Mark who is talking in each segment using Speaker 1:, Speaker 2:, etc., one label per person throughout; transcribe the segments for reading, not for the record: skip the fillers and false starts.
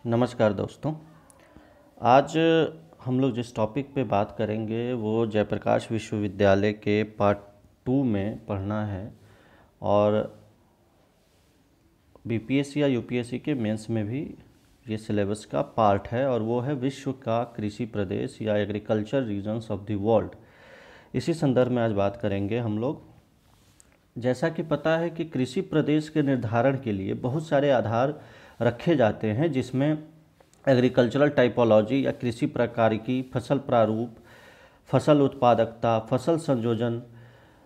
Speaker 1: नमस्कार दोस्तों। आज हम लोग जिस टॉपिक पे बात करेंगे वो जयप्रकाश विश्वविद्यालय के पार्ट 2 में पढ़ना है और बीपीएससी या यूपीएससी के मेंस में भी ये सिलेबस का पार्ट है और वो है विश्व का कृषि प्रदेश या agriculture regions of the world. इसी संदर्भ में आज बात करेंगे हम लोग। जैसा कि पता है कि कृषि प्रदेश के निर्धारण के लिए बहुत सारे आधार रखे जाते हैं, जिसमें एग्रीकल्चरल टाइपोलॉजी या कृषि प्रकारिकी, फसल प्रारूप, फसल उत्पादकता, फसल संयोजन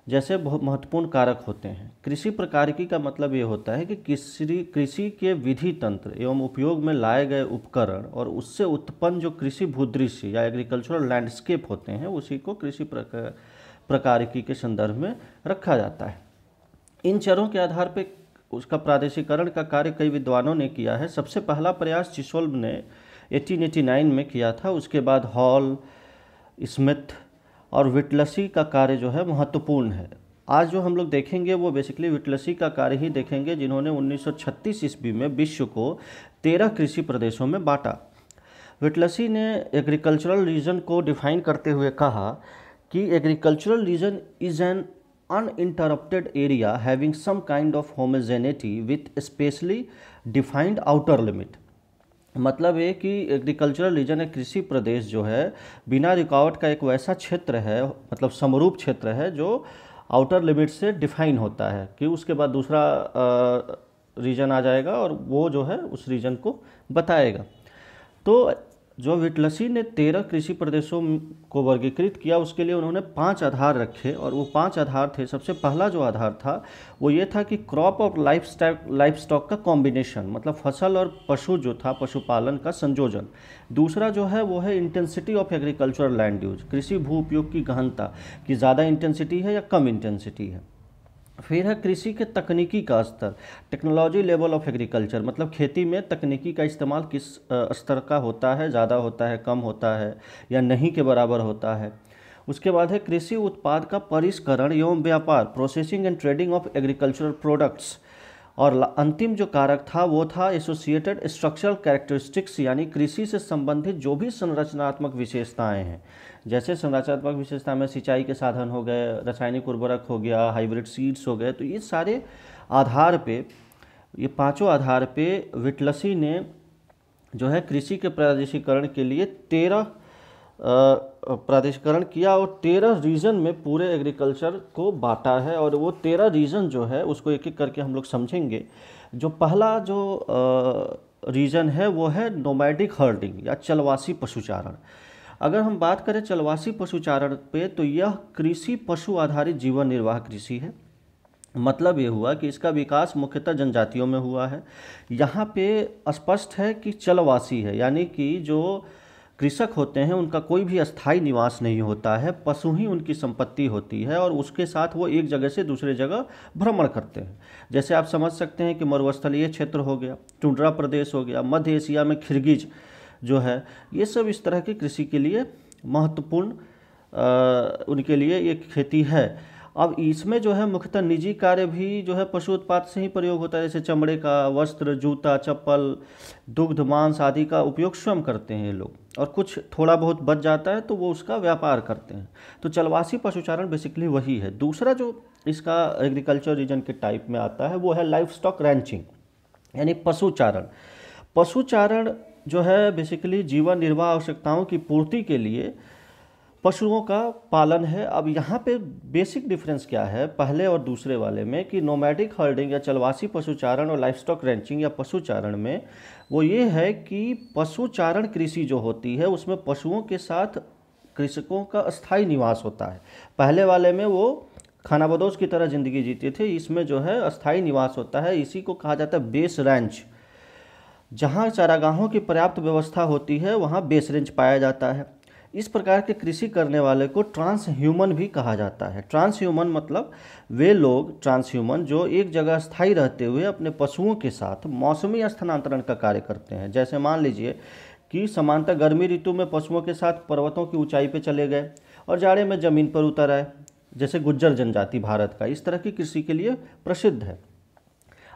Speaker 1: जैसे बहुत महत्वपूर्ण कारक होते हैं। कृषि प्रकारिकी का मतलब ये होता है कि कृषि के विधि तंत्र एवं उपयोग में लाए गए उपकरण और उससे उत्पन्न जो कृषि भूदृश्य या एग्रीकल्चरल लैंडस्केप होते हैं, उसी को कृषि प्रकारिकी के संदर्भ में रखा जाता है। इन चरों के आधार पर उसका प्रादेशिकरण का कार्य कई विद्वानों ने किया है। सबसे पहला प्रयास चिसोल्व ने 1889 में किया था। उसके बाद हॉल, स्मिथ और विटलसी का कार्य जो है महत्वपूर्ण है। आज जो हम लोग देखेंगे वो बेसिकली विटलसी का कार्य ही देखेंगे, जिन्होंने 1936 ईस्वी में विश्व को 13 कृषि प्रदेशों में बांटा। विटलसी ने एग्रीकल्चरल रीजन को डिफाइन करते हुए कहा कि agricultural region is an uninterrupted area having some kind of homogeneity with specially defined outer limit। मतलब है कि एग्रीकल्चरल रीजन एक कृषि प्रदेश जो है बिना रुकावट का एक वैसा क्षेत्र है, मतलब समरूप क्षेत्र है जो आउटर लिमिट से डिफाइन होता है कि उसके बाद दूसरा रीजन आ जाएगा और वो जो है उस रीजन को बताएगा। तो जो विटलसी ने 13 कृषि प्रदेशों को वर्गीकृत किया, उसके लिए उन्होंने 5 आधार रखे और वो 5 आधार थे। सबसे पहला जो आधार था वो ये था कि क्रॉप और लाइफ स्टॉक का कॉम्बिनेशन, मतलब फसल और पशु जो था, पशुपालन का संयोजन। दूसरा जो है वो है intensity of agricultural land use, कृषि भू उपयोग की गहनता, कि ज़्यादा इंटेंसिटी है या कम इंटेंसिटी है। फिर है कृषि के तकनीकी का स्तर, टेक्नोलॉजी लेवल ऑफ एग्रीकल्चर, मतलब खेती में तकनीकी का इस्तेमाल किस स्तर का होता है, ज़्यादा होता है, कम होता है या नहीं के बराबर होता है। उसके बाद है कृषि उत्पाद का परिष्करण एवं व्यापार, processing and trading of agricultural products. और अंतिम जो कारक था वो था एसोसिएटेड स्ट्रक्चरल कैरेक्टरिस्टिक्स, यानी कृषि से संबंधित जो भी संरचनात्मक विशेषताएं हैं। जैसे संरचनात्मक विशेषता में सिंचाई के साधन हो गए, रासायनिक उर्वरक हो गया, हाइब्रिड सीड्स हो गए। तो ये सारे आधार पे, ये पांचों आधार पे विटलसी ने जो है कृषि के प्रादेशिकरण के लिए 13 प्रादेशिकरण किया और 13 रीजन में पूरे एग्रीकल्चर को बांटा है। और वो 13 रीजन जो है उसको एक एक करके हम लोग समझेंगे। जो पहला जो रीजन है वो है नोमैडिक हर्डिंग या चलवासी पशुचारण। अगर हम बात करें चलवासी पशुचारण पे, तो यह कृषि पशु आधारित जीवन निर्वाह कृषि है। मतलब ये हुआ कि इसका विकास मुख्यतः जनजातियों में हुआ है। यहाँ पे स्पष्ट है कि चलवासी है, यानी कि जो कृषक होते हैं उनका कोई भी अस्थायी निवास नहीं होता है, पशु ही उनकी संपत्ति होती है और उसके साथ वो एक जगह से दूसरे जगह भ्रमण करते हैं। जैसे आप समझ सकते हैं कि मरुस्थलीय क्षेत्र हो गया, टुंड्रा प्रदेश हो गया, मध्य एशिया में खिरगिज जो है, ये सब इस तरह की कृषि के लिए महत्वपूर्ण उनके लिए एक खेती है। अब इसमें जो है मुख्यतः निजी कार्य भी जो है पशु उत्पाद से ही प्रयोग होता है। जैसे चमड़े का वस्त्र, जूता, चप्पल, दुग्ध, मांस आदि का उपयोग स्वयं करते हैं ये लोग, और कुछ थोड़ा बहुत बच जाता है तो वो उसका व्यापार करते हैं। तो चलवासी पशुचारण बेसिकली वही है। दूसरा जो इसका एग्रीकल्चर रीजन के टाइप में आता है वो है लाइफ स्टॉक रैंचिंग, यानी पशुचारण। पशुचारण जो है बेसिकली जीवन निर्वाह आवश्यकताओं की पूर्ति के लिए पशुओं का पालन है। अब यहाँ पे बेसिक डिफरेंस क्या है पहले और दूसरे वाले में, कि नोमैडिक हर्डिंग या चलवासी पशुचारण और लाइफस्टॉक रैंचिंग या पशुचारण में वो ये है कि पशुचारण कृषि जो होती है उसमें पशुओं के साथ कृषकों का अस्थायी निवास होता है। पहले वाले में वो खानाबदोश की तरह ज़िंदगी जीते थे, इसमें जो है अस्थायी निवास होता है। इसी को कहा जाता है बेस रैंच। जहाँ चारागाहों की पर्याप्त व्यवस्था होती है वहाँ बेस रेंज पाया जाता है। इस प्रकार के कृषि करने वाले को ट्रांस ह्यूमन भी कहा जाता है। ट्रांस ह्यूमन मतलब वे लोग, ट्रांस ह्यूमन, जो एक जगह स्थायी रहते हुए अपने पशुओं के साथ मौसमी स्थानांतरण का कार्य करते हैं। जैसे मान लीजिए कि समानतः गर्मी ऋतु में पशुओं के साथ पर्वतों की ऊंचाई पर चले गए और जाड़े में ज़मीन पर उतर आए, जैसे गुज्जर जनजाति भारत का। इस तरह की कृषि के लिए प्रसिद्ध है।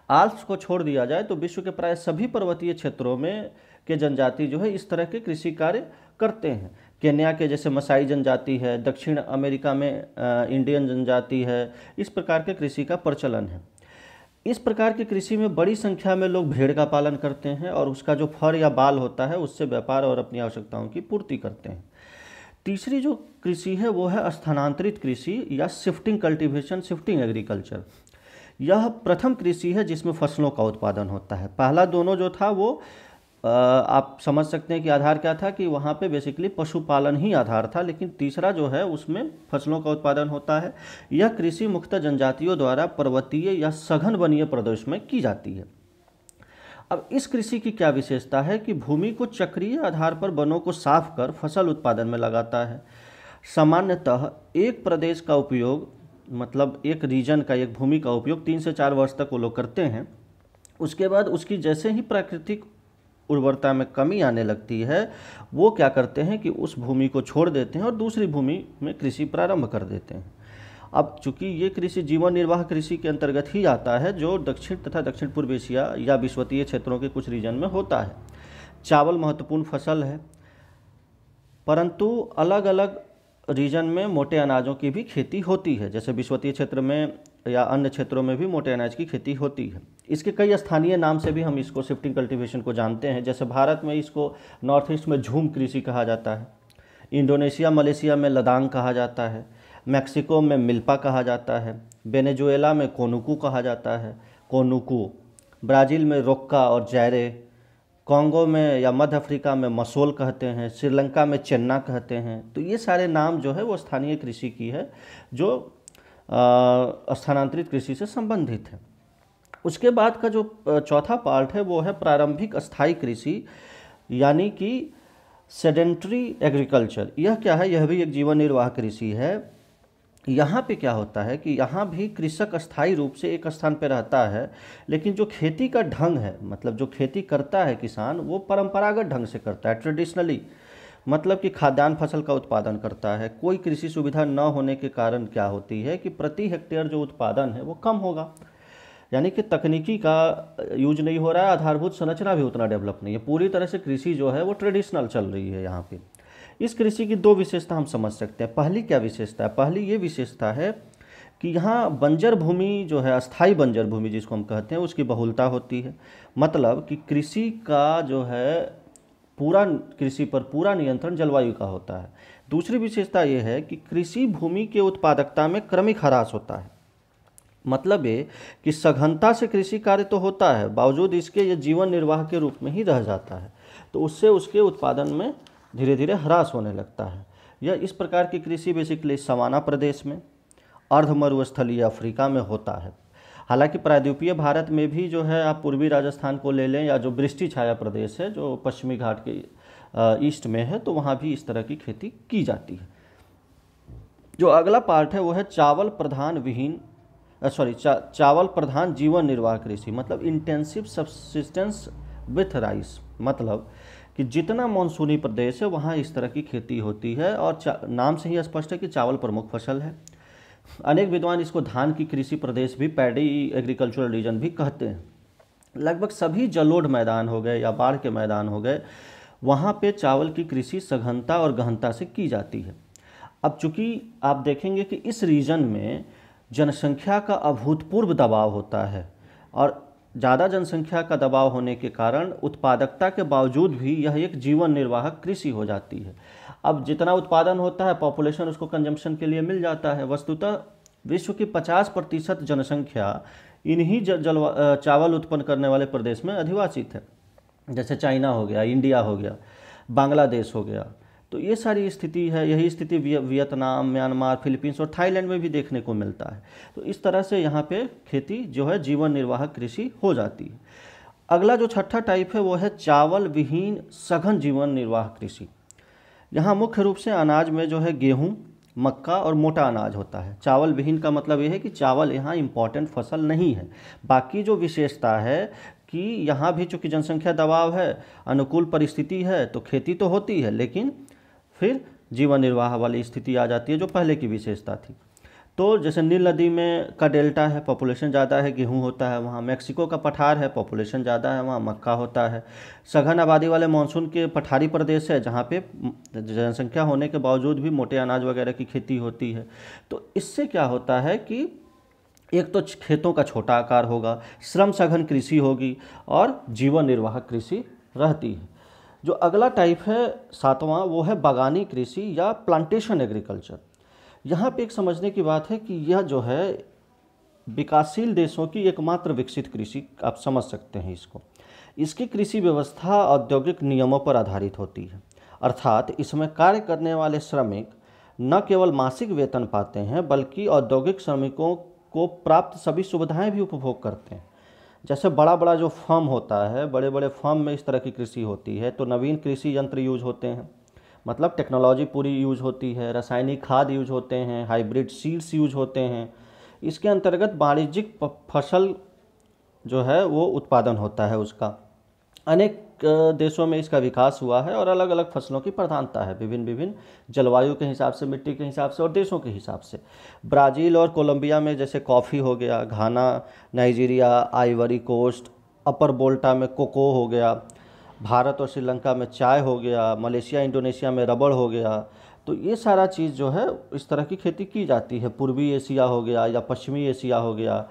Speaker 1: आल्प्स को छोड़ दिया जाए तो विश्व के प्राय सभी पर्वतीय क्षेत्रों में के जनजाति जो है इस तरह के कृषि कार्य करते हैं। केन्या के जैसे मसाई जनजाति है, दक्षिण अमेरिका में इंडियन जनजाति है, इस प्रकार के कृषि का प्रचलन है। इस प्रकार की कृषि में बड़ी संख्या में लोग भेड़ का पालन करते हैं और उसका जो फर या बाल होता है उससे व्यापार और अपनी आवश्यकताओं की पूर्ति करते हैं। तीसरी जो कृषि है वो है स्थानांतरित कृषि या शिफ्टिंग कल्टीवेशन, शिफ्टिंग एग्रीकल्चर। यह प्रथम कृषि है जिसमें फसलों का उत्पादन होता है। पहला दोनों जो था वो आप समझ सकते हैं कि आधार क्या था कि वहाँ पे बेसिकली पशुपालन ही आधार था, लेकिन तीसरा जो है उसमें फसलों का उत्पादन होता है। यह कृषि मुख्यतः जनजातियों द्वारा पर्वतीय या सघन वनीय प्रदेश में की जाती है। अब इस कृषि की क्या विशेषता है कि भूमि को चक्रीय आधार पर वनों को साफ कर फसल उत्पादन में लगाता है। सामान्यतः एक प्रदेश का उपयोग, मतलब एक रीजन का, एक भूमि का उपयोग 3 से 4 वर्ष तक वो लोग करते हैं। उसके बाद उसकी जैसे ही प्राकृतिक उर्वरता में कमी आने लगती है वो क्या करते हैं कि उस भूमि को छोड़ देते हैं और दूसरी भूमि में कृषि प्रारंभ कर देते हैं। अब चूंकि ये कृषि जीवन निर्वाह कृषि के अंतर्गत ही आता है जो दक्षिण तथा दक्षिण पूर्व एशिया या विषुवतीय क्षेत्रों के कुछ रीजन में होता है। चावल महत्वपूर्ण फसल है, परंतु अलग अलग रीजन में मोटे अनाजों की भी खेती होती है। जैसे विषुवतीय क्षेत्र में या अन्य क्षेत्रों में भी मोटे अनाज की खेती होती है। इसके कई स्थानीय नाम से भी हम इसको शिफ्टिंग कल्टीवेशन को जानते हैं। जैसे भारत में इसको नॉर्थ ईस्ट में झूम कृषि कहा जाता है, इंडोनेशिया मलेशिया में लदांग कहा जाता है, मैक्सिको में मिल्पा कहा जाता है, वेनेजुएला में कोनुकू कहा जाता है, कोनुकू, ब्राज़ील में रोक्का और जैरे, कॉन्गो में या मध्य अफ्रीका में मसोल कहते हैं, श्रीलंका में चेन्ना कहते हैं। तो ये सारे नाम जो है वो स्थानीय कृषि की है जो स्थानांतरित कृषि से संबंधित है। उसके बाद का जो चौथा पार्ट है वो है प्रारंभिक अस्थायी कृषि, यानी कि सेडेंटरी एग्रीकल्चर। यह क्या है? यह भी एक जीवन निर्वाह कृषि है। यहाँ पे क्या होता है कि यहाँ भी कृषक अस्थायी रूप से एक स्थान पे रहता है, लेकिन जो खेती का ढंग है, मतलब जो खेती करता है किसान, वो परंपरागत ढंग से करता है, ट्रेडिशनली। मतलब कि खाद्यान्न फसल का उत्पादन करता है। कोई कृषि सुविधा न होने के कारण क्या होती है कि प्रति हेक्टेयर जो उत्पादन है वो कम होगा, यानी कि तकनीकी का यूज नहीं हो रहा है, आधारभूत संरचना भी उतना डेवलप नहीं है। पूरी तरह से कृषि जो है वो ट्रेडिशनल चल रही है यहाँ पे। इस कृषि की दो विशेषता हम समझ सकते हैं। पहली क्या विशेषता है? पहली ये विशेषता है कि यहाँ बंजर भूमि जो है, अस्थाई बंजर भूमि जिसको हम कहते हैं, उसकी बहुलता होती है। मतलब कि कृषि का जो है कृषि पर पूरा नियंत्रण जलवायु का होता है। दूसरी विशेषता ये है कि कृषि भूमि के उत्पादकता में क्रमिक ह्रास होता है। मतलब ये कि सघनता से कृषि कार्य तो होता है, बावजूद इसके ये जीवन निर्वाह के रूप में ही रह जाता है, तो उससे उसके उत्पादन में धीरे धीरे ह्रास होने लगता है। यह इस प्रकार की कृषि बेसिकली सवाना प्रदेश में, अर्ध मरुस्थलीय अफ्रीका में होता है। हालांकि प्रायद्वीपीय भारत में भी जो है, आप पूर्वी राजस्थान को ले लें या जो वृष्टि छाया प्रदेश है जो पश्चिमी घाट के ईस्ट में है, तो वहाँ भी इस तरह की खेती की जाती है। जो अगला पार्ट है वो है चावल प्रधान जीवन निर्वाह कृषि, मतलब इंटेंसिव सब्सिस्टेंस विथ राइस। मतलब कि जितना मानसूनी प्रदेश है वहाँ इस तरह की खेती होती है, और नाम से ही स्पष्ट है कि चावल प्रमुख फसल है। अनेक विद्वान इसको धान की कृषि प्रदेश भी, पैडी एग्रीकल्चरल रीजन भी कहते हैं। लगभग सभी जलोढ़ मैदान हो गए या बाढ़ के मैदान हो गए, वहाँ पे चावल की कृषि सघनता और गहनता से की जाती है। अब चूंकि आप देखेंगे कि इस रीजन में जनसंख्या का अभूतपूर्व दबाव होता है, और ज़्यादा जनसंख्या का दबाव होने के कारण उत्पादकता के बावजूद भी यह एक जीवन निर्वाह कृषि हो जाती है। अब जितना उत्पादन होता है, पॉपुलेशन उसको कंजम्पशन के लिए मिल जाता है। वस्तुतः विश्व की 50% जनसंख्या इन्हीं चावल उत्पन्न करने वाले प्रदेश में अधिवासित है। जैसे चाइना हो गया, इंडिया हो गया, बांग्लादेश हो गया। तो ये सारी स्थिति है। यही स्थिति वियतनाम, म्यांमार, फिलीपींस और थाईलैंड में भी देखने को मिलता है। तो इस तरह से यहाँ पे खेती जो है जीवन निर्वाह कृषि हो जाती है। अगला जो छठा टाइप है वो है चावल विहीन सघन जीवन निर्वाह कृषि। यहाँ मुख्य रूप से अनाज में जो है गेहूँ, मक्का और मोटा अनाज होता है। चावल विहीन का मतलब ये है कि चावल यहाँ इम्पॉर्टेंट फसल नहीं है। बाकी जो विशेषता है कि यहाँ भी चूँकि जनसंख्या दबाव है, अनुकूल परिस्थिति है, तो खेती तो होती है, लेकिन फिर जीवन निर्वाह वाली स्थिति आ जाती है जो पहले की विशेषता थी। तो जैसे नील नदी में का डेल्टा है, पॉपुलेशन ज़्यादा है, गेहूं होता है वहाँ। मैक्सिको का पठार है, पॉपुलेशन ज़्यादा है, वहाँ मक्का होता है। सघन आबादी वाले मानसून के पठारी प्रदेश है जहाँ पे जनसंख्या होने के बावजूद भी मोटे अनाज वगैरह की खेती होती है। तो इससे क्या होता है कि एक तो खेतों का छोटा आकार होगा, श्रम सघन कृषि होगी और जीवन निर्वाह कृषि रहती है। जो अगला टाइप है 7वां, वो है बागानी कृषि या प्लांटेशन एग्रीकल्चर। यहाँ पे एक समझने की बात है कि यह जो है विकासशील देशों की एकमात्र विकसित कृषि, आप समझ सकते हैं इसको। इसकी कृषि व्यवस्था औद्योगिक नियमों पर आधारित होती है, अर्थात इसमें कार्य करने वाले श्रमिक न केवल मासिक वेतन पाते हैं बल्कि औद्योगिक श्रमिकों को प्राप्त सभी सुविधाएं भी उपभोग करते हैं। जैसे बड़ा बड़ा जो फर्म होता है, बड़े बड़े फर्म में इस तरह की कृषि होती है, तो नवीन कृषि यंत्र यूज होते हैं, मतलब टेक्नोलॉजी पूरी यूज होती है, रासायनिक खाद यूज होते हैं, हाइब्रिड सीड्स यूज होते हैं। इसके अंतर्गत वाणिज्यिक फसल जो है वो उत्पादन होता है उसका। अनेक देशों में इसका विकास हुआ है और अलग अलग फसलों की प्रधानता है, विभिन्न विभिन्न जलवायु के हिसाब से, मिट्टी के हिसाब से और देशों के हिसाब से। ब्राज़ील और कोलंबिया में जैसे कॉफ़ी हो गया, घाना, नाइजीरिया, आइवरी कोस्ट, अपर वोल्टा में कोको हो गया, भारत और श्रीलंका में चाय हो गया, मलेशिया इंडोनेशिया में रबड़ हो गया। तो ये सारा चीज़ जो है इस तरह की खेती की जाती है। पूर्वी एशिया हो गया या पश्चिमी एशिया हो गया,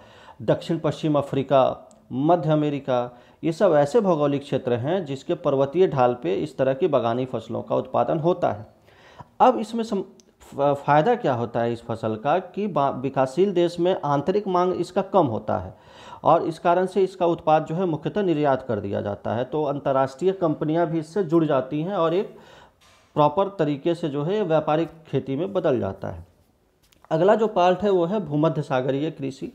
Speaker 1: दक्षिण पश्चिम अफ्रीका, मध्य अमेरिका, ये सब ऐसे भौगोलिक क्षेत्र हैं जिसके पर्वतीय ढाल पे इस तरह की बागानी फसलों का उत्पादन होता है। अब इसमें फ़ायदा क्या होता है इस फसल का कि विकासशील देश में आंतरिक मांग इसका कम होता है और इस कारण से इसका उत्पाद जो है मुख्यतः निर्यात कर दिया जाता है। तो अंतर्राष्ट्रीय कंपनियां भी इससे जुड़ जाती हैं और एक प्रॉपर तरीके से जो है व्यापारिक खेती में बदल जाता है। अगला जो पार्ट है वो है भूमध्य सागरीय कृषि।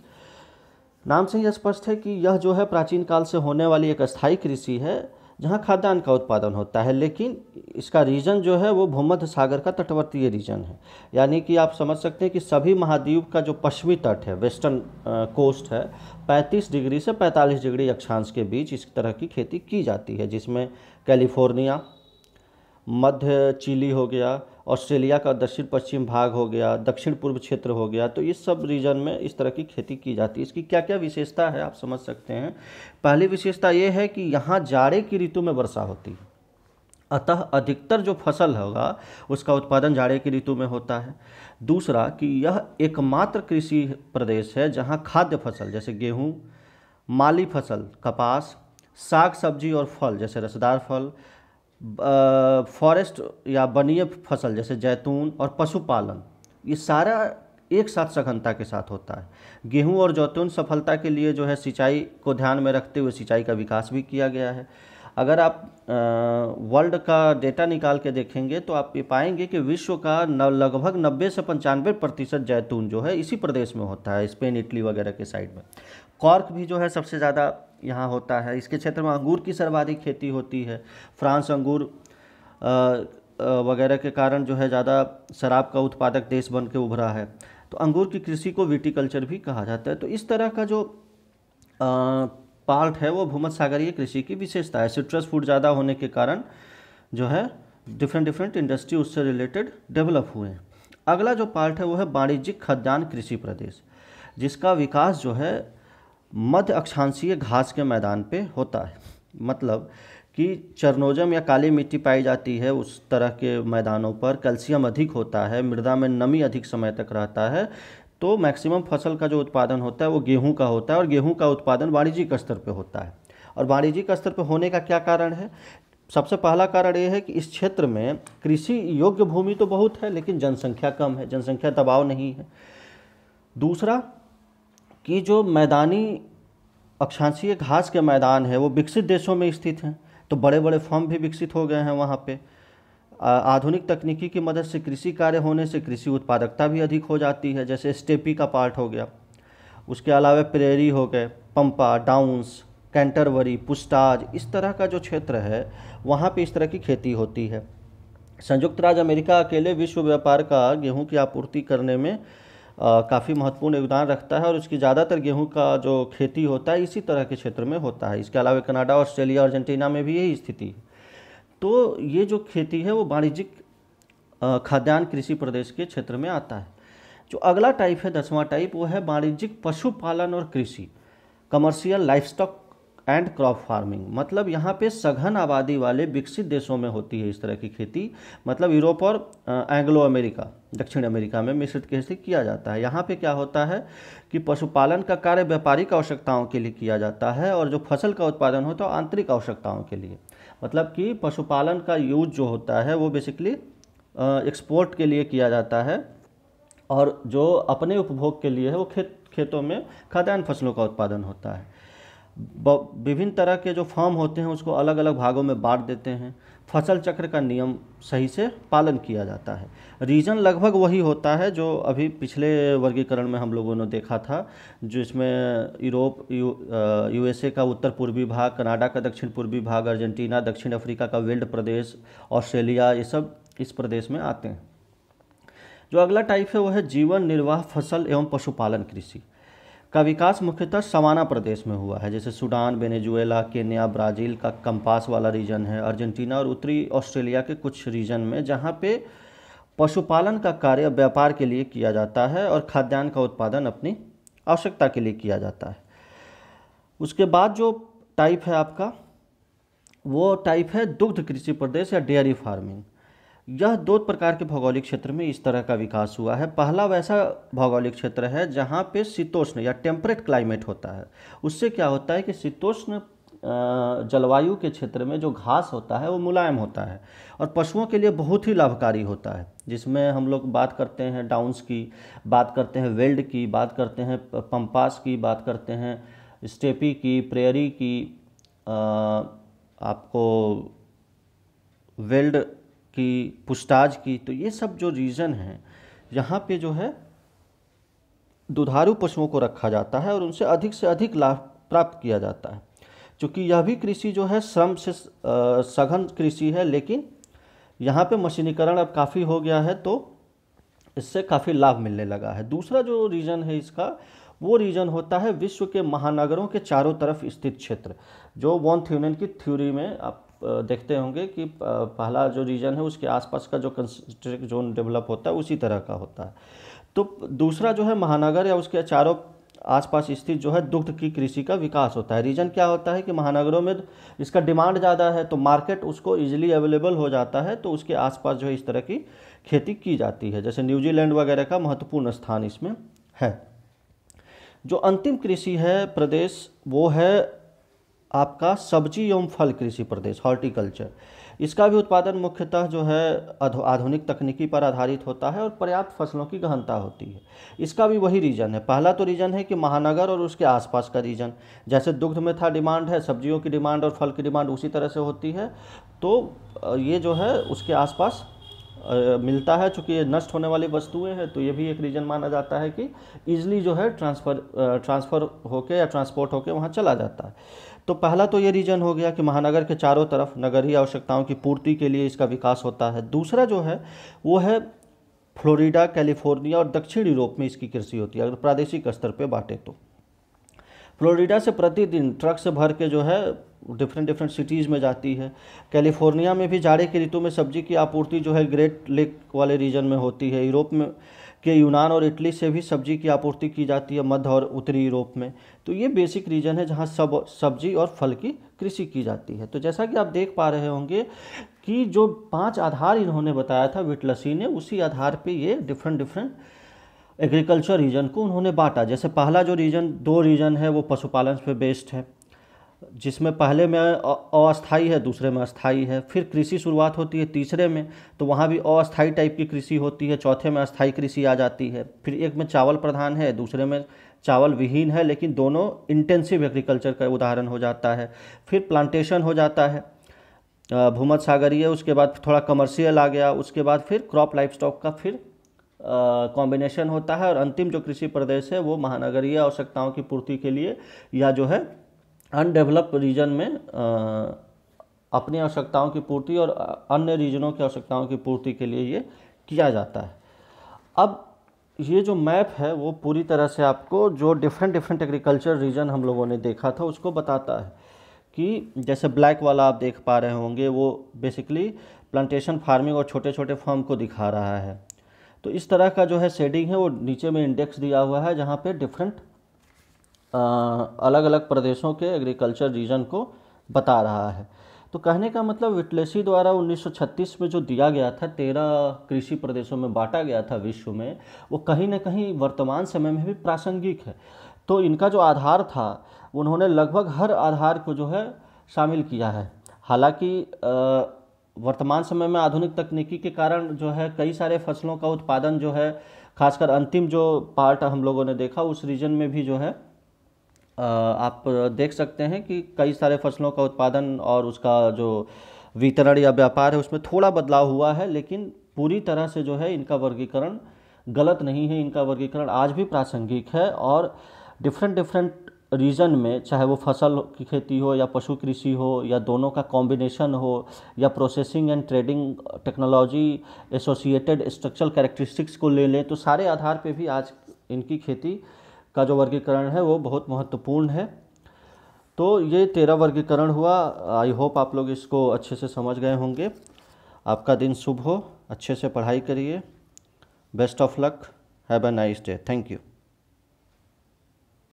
Speaker 1: नाम से ही स्पष्ट है कि यह जो है प्राचीन काल से होने वाली एक अस्थायी कृषि है जहां खाद्यान्न का उत्पादन होता है, लेकिन इसका रीजन जो है वो भूमध्य सागर का तटवर्तीय रीजन है। यानी कि आप समझ सकते हैं कि सभी महाद्वीप का जो पश्चिमी तट है, वेस्टर्न कोस्ट है, 35 डिग्री से 45 डिग्री अक्षांश के बीच इस तरह की खेती की जाती है, जिसमें कैलिफोर्निया, मध्य चिली हो गया, ऑस्ट्रेलिया का दक्षिण पश्चिम भाग हो गया, दक्षिण पूर्व क्षेत्र हो गया। तो इस सब रीजन में इस तरह की खेती की जाती है। इसकी क्या क्या विशेषता है आप समझ सकते हैं। पहली विशेषता ये है कि यहाँ जाड़े की ऋतु में वर्षा होती है, अतः अधिकतर जो फसल होगा उसका उत्पादन जाड़े की ऋतु में होता है। दूसरा कि यह एकमात्र कृषि प्रदेश है जहाँ खाद्य फसल जैसे गेहूँ, माली फसल कपास, साग सब्जी और फल जैसे रसदार फल, फॉरेस्ट या वनीय फसल जैसे जैतून और पशुपालन, ये सारा एक साथ सघनता के साथ होता है। गेहूं और जैतून सफलता के लिए जो है सिंचाई को ध्यान में रखते हुए सिंचाई का विकास भी किया गया है। अगर आप वर्ल्ड का डेटा निकाल के देखेंगे तो आप ये पाएंगे कि विश्व का लगभग 90 से 95% जैतून जो है इसी प्रदेश में होता है, स्पेन इटली वगैरह के साइड में। कॉर्क भी जो है सबसे ज़्यादा यहाँ होता है। इसके क्षेत्र में अंगूर की सर्वाधिक खेती होती है। फ्रांस अंगूर वगैरह के कारण जो है ज़्यादा शराब का उत्पादक देश बन के उभरा है। तो अंगूर की कृषि को विटिकल्चर भी कहा जाता है। तो इस तरह का जो पार्ट है वो भूमध्य सागरीय कृषि की विशेषता है। सिट्रस फूड ज़्यादा होने के कारण जो है डिफरेंट इंडस्ट्री उससे रिलेटेड डेवलप हुए हैं। अगला जो पार्ट है वो है वाणिज्यिक खाद्यान्न कृषि प्रदेश, जिसका विकास जो है मध्य अक्षांशीय घास के मैदान पे होता है। मतलब कि चरनोजम या काली मिट्टी पाई जाती है उस तरह के मैदानों पर, कैल्शियम अधिक होता है, मृदा में नमी अधिक समय तक रहता है। तो मैक्सिमम फसल का जो उत्पादन होता है वो गेहूं का होता है और गेहूं का उत्पादन वाणिज्यिक स्तर पे होता है। और वाणिज्यिक स्तर पे होने का क्या कारण है? सबसे पहला कारण ये है कि इस क्षेत्र में कृषि योग्य भूमि तो बहुत है लेकिन जनसंख्या कम है, जनसंख्या दबाव नहीं है। दूसरा कि जो मैदानी अक्षांशीय घास के मैदान है वो विकसित देशों में स्थित हैं, तो बड़े बड़े फर्म भी विकसित हो गए हैं वहाँ पे। आधुनिक तकनीकी की मदद से कृषि कार्य होने से कृषि उत्पादकता भी अधिक हो जाती है, जैसे स्टेपी का पार्ट हो गया। उसके अलावा प्रेरी हो गए, पंपा, डाउन्स, कैंटरबरी, पुस्टाज, इस तरह का जो क्षेत्र है वहाँ पे इस तरह की खेती होती है। संयुक्त राज्य अमेरिका अकेले विश्व व्यापार का गेहूं की आपूर्ति करने में काफ़ी महत्वपूर्ण योगदान रखता है और उसकी ज़्यादातर गेहूं का जो खेती होता है इसी तरह के क्षेत्र में होता है। इसके अलावा कनाडा, ऑस्ट्रेलिया, अर्जेंटीना में भी यही स्थिति है। तो ये जो खेती है वो वाणिज्यिक खाद्यान्न कृषि प्रदेश के क्षेत्र में आता है। जो अगला टाइप है 10वां टाइप, वो है वाणिज्यिक पशुपालन और कृषि, commercial livestock and crop farming. मतलब यहाँ पे सघन आबादी वाले विकसित देशों में होती है इस तरह की खेती, मतलब यूरोप और एंग्लो अमेरिका, दक्षिण अमेरिका में मिश्रित खेती किया जाता है। यहाँ पे क्या होता है कि पशुपालन का कार्य व्यापारिक आवश्यकताओं के लिए किया जाता है और जो फसल का उत्पादन होता है वो आंतरिक आवश्यकताओं के लिए। मतलब कि पशुपालन का यूज जो होता है वो बेसिकली एक्सपोर्ट के लिए किया जाता है, और जो अपने उपभोग के लिए है वो खेतों में खाद्यान्न फसलों का उत्पादन होता है। विभिन्न तरह के जो फार्म होते हैं उसको अलग अलग भागों में बांट देते हैं। फसल चक्र का नियम सही से पालन किया जाता है। रीजन लगभग वही होता है जो अभी पिछले वर्गीकरण में हम लोगों ने देखा था, जिसमें यूरोप, यूएसए का उत्तर पूर्वी भाग, कनाडा का दक्षिण पूर्वी भाग, अर्जेंटीना, दक्षिण अफ्रीका का विल्ड प्रदेश, ऑस्ट्रेलिया, ये सब इस प्रदेश में आते हैं। जो अगला टाइप है वो है जीवन निर्वाह फसल एवं पशुपालन कृषि का विकास मुख्यतः सवाना प्रदेश में हुआ है, जैसे सूडान, वेनेजुएला, केन्या, ब्राज़ील का कंपास वाला रीजन है, अर्जेंटीना और उत्तरी ऑस्ट्रेलिया के कुछ रीजन में, जहाँ पे पशुपालन का कार्य व्यापार के लिए किया जाता है और खाद्यान्न का उत्पादन अपनी आवश्यकता के लिए किया जाता है। उसके बाद जो टाइप है आपका, वो टाइप है दुग्ध कृषि प्रदेश या डेयरी फार्मिंग। यह दो प्रकार के भौगोलिक क्षेत्र में इस तरह का विकास हुआ है। पहला वैसा भौगोलिक क्षेत्र है जहाँ पे शीतोष्ण या टेम्परेट क्लाइमेट होता है। उससे क्या होता है कि शीतोष्ण जलवायु के क्षेत्र में जो घास होता है वो मुलायम होता है और पशुओं के लिए बहुत ही लाभकारी होता है, जिसमें हम लोग बात करते हैं डाउन्स की, बात करते हैं वेल्ड की, बात करते हैं पंपास की, बात करते हैं स्टेपी की, प्रेयरी की, आपको वेल्ड की, पुस्ताज की। तो ये सब जो रीजन हैं यहाँ पे जो है दुधारू पशुओं को रखा जाता है और उनसे अधिक लाभ प्राप्त किया जाता है। क्योंकि यह भी कृषि जो है श्रम से सघन कृषि है, लेकिन यहाँ पे मशीनीकरण अब काफ़ी हो गया है तो इससे काफ़ी लाभ मिलने लगा है। दूसरा जो रीजन है इसका, वो रीजन होता है विश्व के महानगरों के चारों तरफ स्थित क्षेत्र, जो वॉन थ्यूनेन की थ्योरी में आप देखते होंगे कि पहला जो रीजन है उसके आसपास का जो कंस्ट्रक्ट जोन डेवलप होता है उसी तरह का होता है। तो दूसरा जो है महानगर या उसके चारों आसपास स्थित जो है दुग्ध की कृषि का विकास होता है। रीजन क्या होता है कि महानगरों में इसका डिमांड ज़्यादा है तो मार्केट उसको इजीली अवेलेबल हो जाता है, तो उसके आसपास जो है इस तरह की खेती की जाती है। जैसे न्यूजीलैंड वगैरह का महत्वपूर्ण स्थान इसमें है। जो अंतिम कृषि है प्रदेश, वो है आपका सब्जी एवं फल कृषि प्रदेश, हॉर्टिकल्चर। इसका भी उत्पादन मुख्यतः जो है आधुनिक तकनीकी पर आधारित होता है और पर्याप्त फसलों की गहनता होती है। इसका भी वही रीजन है। पहला तो रीजन है कि महानगर और उसके आसपास का रीजन, जैसे दुग्ध में था डिमांड है, सब्जियों की डिमांड और फल की डिमांड उसी तरह से होती है, तो ये जो है उसके आसपास मिलता है। चूँकि ये नष्ट होने वाली वस्तुएं हैं तो ये भी एक रीजन माना जाता है कि ईजिली जो है ट्रांसफ़र होके या ट्रांसपोर्ट होके वहाँ चला जाता है। तो पहला तो ये रीजन हो गया कि महानगर के चारों तरफ नगरीय आवश्यकताओं की पूर्ति के लिए इसका विकास होता है। दूसरा जो है वो है फ्लोरिडा, कैलिफोर्निया और दक्षिण यूरोप में इसकी कृषि होती है। अगर प्रादेशिक स्तर पे बांटे तो फ्लोरिडा से प्रतिदिन ट्रक से भर के जो है डिफरेंट सिटीज़ में जाती है। कैलिफोर्निया में भी जाड़े की ऋतु में सब्जी की आपूर्ति जो है ग्रेट लेक वाले रीजन में होती है। यूरोप में के यूनान और इटली से भी सब्जी की आपूर्ति की जाती है, मध्य और उत्तरी यूरोप में। तो ये बेसिक रीजन है जहाँ सब्जी और फल की कृषि की जाती है। तो जैसा कि आप देख पा रहे होंगे कि जो 5 आधार इन्होंने बताया था विटलसी ने, उसी आधार पे ये डिफरेंट एग्रीकल्चर रीजन को उन्होंने बांटा। जैसे पहला जो रीजन, 2 रीजन है वो पशुपालन पे बेस्ड है, जिसमें पहले में अस्थाई है, दूसरे में अस्थाई है। फिर कृषि शुरुआत होती है तीसरे में, तो वहाँ भी अस्थाई टाइप की कृषि होती है। चौथे में अस्थाई कृषि आ जाती है। फिर एक में चावल प्रधान है, दूसरे में चावल विहीन है, लेकिन दोनों इंटेंसिव एग्रीकल्चर का उदाहरण हो जाता है। फिर प्लांटेशन हो जाता है, भूमध्य सागरीय, उसके बाद थोड़ा कमर्शियल आ गया, उसके बाद फिर क्रॉप लाइफ स्टॉक का फिर कॉम्बिनेशन होता है। और अंतिम जो कृषि प्रदेश है वो महानगरीय आवश्यकताओं की पूर्ति के लिए या जो है अनडेवलप्ड रीजन में अपनी आवश्यकताओं की पूर्ति और अन्य रीजनों की आवश्यकताओं की पूर्ति के लिए ये किया जाता है। अब ये जो मैप है वो पूरी तरह से आपको जो डिफरेंट एग्रीकल्चर रीजन हम लोगों ने देखा था उसको बताता है कि जैसे ब्लैक वाला आप देख पा रहे होंगे वो बेसिकली प्लांटेशन फार्मिंग और छोटे छोटे फार्म को दिखा रहा है। तो इस तरह का जो है शेडिंग है वो नीचे में इंडेक्स दिया हुआ है, जहाँ पे डिफरेंट अलग अलग प्रदेशों के एग्रीकल्चर रीजन को बता रहा है। तो कहने का मतलब विटलेसी द्वारा 1936 में जो दिया गया था, 13 कृषि प्रदेशों में बांटा गया था विश्व में, वो कहीं ना कहीं वर्तमान समय में भी प्रासंगिक है। तो इनका जो आधार था, उन्होंने लगभग हर आधार को जो है शामिल किया है। हालांकि वर्तमान समय में आधुनिक तकनीकी के कारण जो है कई सारे फसलों का उत्पादन जो है, खासकर अंतिम जो पार्ट हम लोगों ने देखा उस रीजन में भी जो है आप देख सकते हैं कि कई सारे फसलों का उत्पादन और उसका जो वितरण या व्यापार है उसमें थोड़ा बदलाव हुआ है, लेकिन पूरी तरह से जो है इनका वर्गीकरण गलत नहीं है। इनका वर्गीकरण आज भी प्रासंगिक है और डिफरेंट डिफरेंट रीजन में, चाहे वो फसल की खेती हो या पशु कृषि हो या दोनों का कॉम्बिनेशन हो या processing and trading technology associated structural characteristics को ले लें, तो सारे आधार पे भी आज इनकी खेती का जो वर्गीकरण है वो बहुत महत्वपूर्ण है। तो ये 13 वर्गीकरण हुआ। आई होप आप लोग इसको अच्छे से समझ गए होंगे। आपका दिन शुभ हो, अच्छे से पढ़ाई करिए। Best of luck, have a nice day, thank you.